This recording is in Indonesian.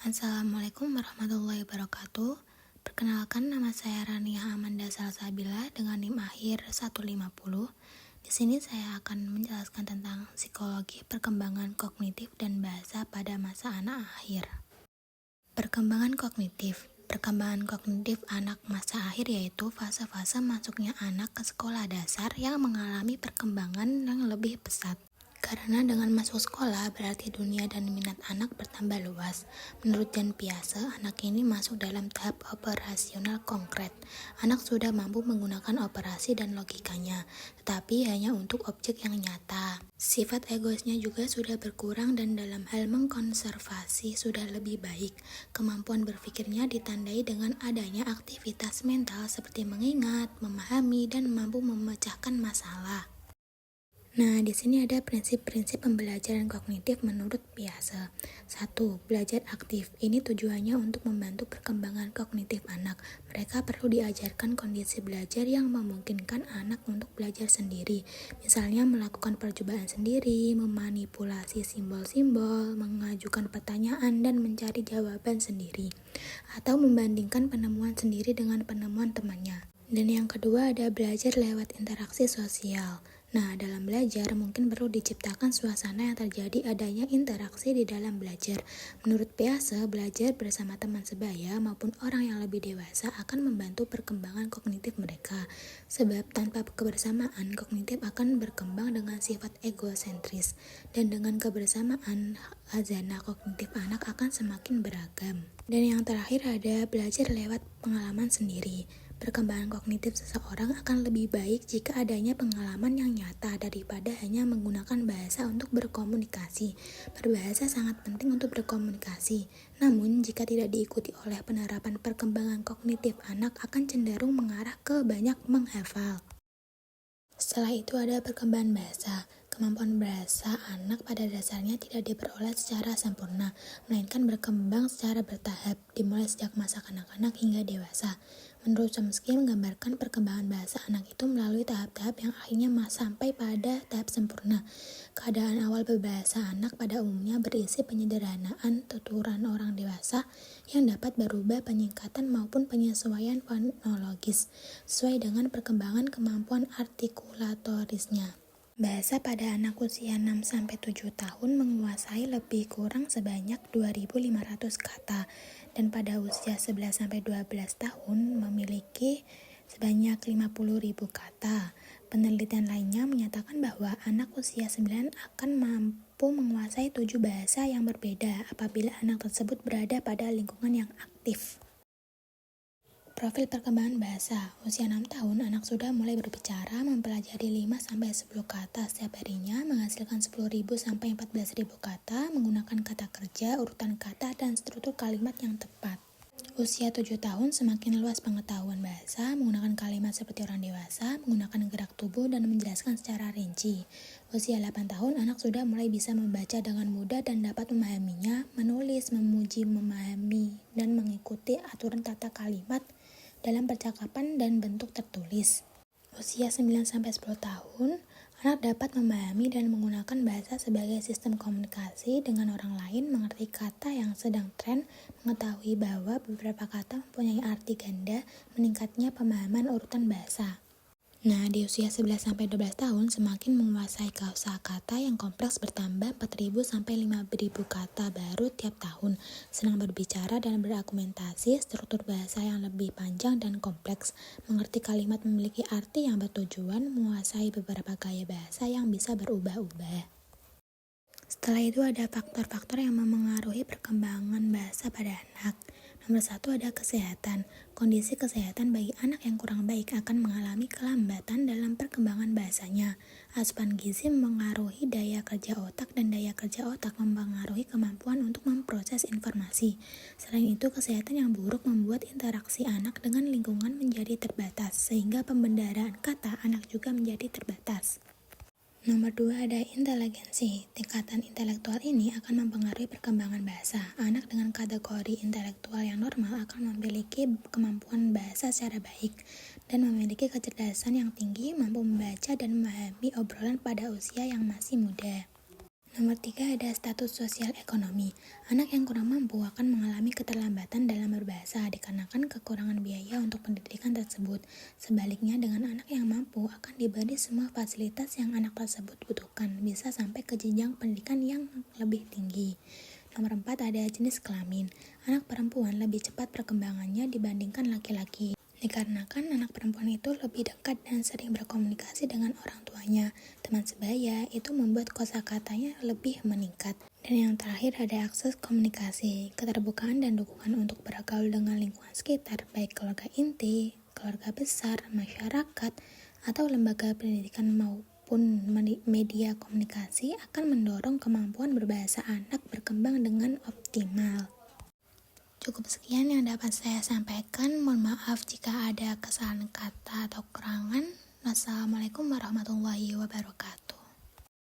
Assalamualaikum warahmatullahi wabarakatuh. Perkenalkan, nama saya Rania Amanda Salsabila dengan NIM akhir 150. Di sini saya akan menjelaskan tentang psikologi perkembangan kognitif dan bahasa pada masa anak akhir. Perkembangan kognitif. Perkembangan kognitif anak masa akhir yaitu fase-fase masuknya anak ke sekolah dasar yang mengalami perkembangan yang lebih pesat. Karena dengan masuk sekolah berarti dunia dan minat anak bertambah luas. Menurut Jan Piaget, anak ini masuk dalam tahap operasional konkret. Anak sudah mampu menggunakan operasi dan logikanya, tetapi hanya untuk objek yang nyata. Sifat egoisnya juga sudah berkurang dan dalam hal mengkonservasi sudah lebih baik. Kemampuan berpikirnya ditandai dengan adanya aktivitas mental seperti mengingat, memahami, dan mampu memecahkan masalah. Nah, di sini ada prinsip-prinsip pembelajaran kognitif menurut Piaget. 1. Belajar aktif. Ini tujuannya untuk membantu perkembangan kognitif anak. Mereka perlu diajarkan kondisi belajar yang memungkinkan anak untuk belajar sendiri. Misalnya melakukan percobaan sendiri, memanipulasi simbol-simbol, mengajukan pertanyaan dan mencari jawaban sendiri, atau membandingkan penemuan sendiri dengan penemuan temannya. Dan yang kedua ada belajar lewat interaksi sosial. Nah, dalam belajar mungkin perlu diciptakan suasana yang terjadi adanya interaksi di dalam belajar. Menurut Piaget, belajar bersama teman sebaya maupun orang yang lebih dewasa akan membantu perkembangan kognitif mereka. Sebab tanpa kebersamaan, kognitif akan berkembang dengan sifat egosentris. Dan dengan kebersamaan, hazanah kognitif anak akan semakin beragam. Dan yang terakhir ada belajar lewat pengalaman sendiri. Perkembangan kognitif seseorang akan lebih baik jika adanya pengalaman yang nyata daripada hanya menggunakan bahasa untuk berkomunikasi. Berbahasa sangat penting untuk berkomunikasi, namun jika tidak diikuti oleh penerapan perkembangan kognitif, anak akan cenderung mengarah ke banyak menghafal. Setelah itu ada perkembangan bahasa. Kemampuan bahasa anak pada dasarnya tidak diperoleh secara sempurna, melainkan berkembang secara bertahap, dimulai sejak masa kanak-kanak hingga dewasa. Menurut Chomsky, menggambarkan perkembangan bahasa anak itu melalui tahap-tahap yang akhirnya sampai pada tahap sempurna. Keadaan awal berbahasa anak pada umumnya berisi penyederhanaan tuturan orang dewasa yang dapat berubah penyingkatan maupun penyesuaian fonologis sesuai dengan perkembangan kemampuan artikulatorisnya. Bahasa pada anak usia 6-7 tahun menguasai lebih kurang sebanyak 2.500 kata, dan pada usia 11-12 tahun memiliki sebanyak 50.000 kata. Penelitian lainnya menyatakan bahwa anak usia 9 akan mampu menguasai 7 bahasa yang berbeda apabila anak tersebut berada pada lingkungan yang aktif. Profil perkembangan bahasa. Usia 6 tahun, anak sudah mulai berbicara, mempelajari 5-10 kata setiap harinya, menghasilkan 10.000-14.000 kata, menggunakan kata kerja, urutan kata, dan struktur kalimat yang tepat. Usia 7 tahun, semakin luas pengetahuan bahasa, menggunakan kalimat seperti orang dewasa, menggunakan gerak tubuh, dan menjelaskan secara rinci. Usia 8 tahun, anak sudah mulai bisa membaca dengan mudah dan dapat memahaminya, menulis, memuji, memahami, dan mengikuti aturan tata kalimat dalam percakapan dan bentuk tertulis. Usia 9-10 tahun, anak dapat memahami dan menggunakan bahasa sebagai sistem komunikasi dengan orang lain, mengerti kata yang sedang tren, mengetahui bahwa beberapa kata mempunyai arti ganda, meningkatnya pemahaman urutan bahasa. Nah, di usia 11-12 tahun semakin menguasai kosakata yang kompleks bertambah 4.000-5.000 kata baru tiap tahun, senang berbicara dan berargumentasi, struktur bahasa yang lebih panjang dan kompleks, mengerti kalimat memiliki arti yang bertujuan, menguasai beberapa gaya bahasa yang bisa berubah-ubah. Setelah itu ada faktor-faktor yang memengaruhi perkembangan bahasa pada anak. Nomor 1 ada kesehatan. Kondisi kesehatan bagi anak yang kurang baik akan mengalami kelambatan dalam perkembangan bahasanya. Asupan gizi mempengaruhi daya kerja otak dan daya kerja otak mempengaruhi kemampuan untuk memproses informasi. Selain itu, kesehatan yang buruk membuat interaksi anak dengan lingkungan menjadi terbatas, sehingga pembendaharaan kata anak juga menjadi terbatas. Nomor 2 ada inteligensi. Tingkatan intelektual ini akan mempengaruhi perkembangan bahasa. Anak dengan kategori intelektual yang normal akan memiliki kemampuan bahasa secara baik dan memiliki kecerdasan yang tinggi, mampu membaca dan memahami obrolan pada usia yang masih muda. Nomor 3 ada status sosial ekonomi. Anak yang kurang mampu akan mengalami keterlambatan dalam berbahasa dikarenakan kekurangan biaya untuk pendidikan tersebut. Sebaliknya, dengan anak yang mampu akan diberi semua fasilitas yang anak tersebut butuhkan, bisa sampai ke jenjang pendidikan yang lebih tinggi. Nomor 4, ada jenis kelamin. Anak perempuan lebih cepat perkembangannya dibandingkan laki-laki. Dikarenakan anak perempuan itu lebih dekat dan sering berkomunikasi dengan orang tuanya, teman sebaya, itu membuat kosakatanya lebih meningkat. Dan yang terakhir ada akses komunikasi, keterbukaan dan dukungan untuk bergaul dengan lingkungan sekitar, baik keluarga inti, keluarga besar, masyarakat, atau lembaga pendidikan maupun media komunikasi akan mendorong kemampuan berbahasa anak berkembang dengan optimal. Cukup sekian yang dapat saya sampaikan. Mohon maaf jika ada kesalahan kata atau kekurangan. Wassalamualaikum warahmatullahi wabarakatuh.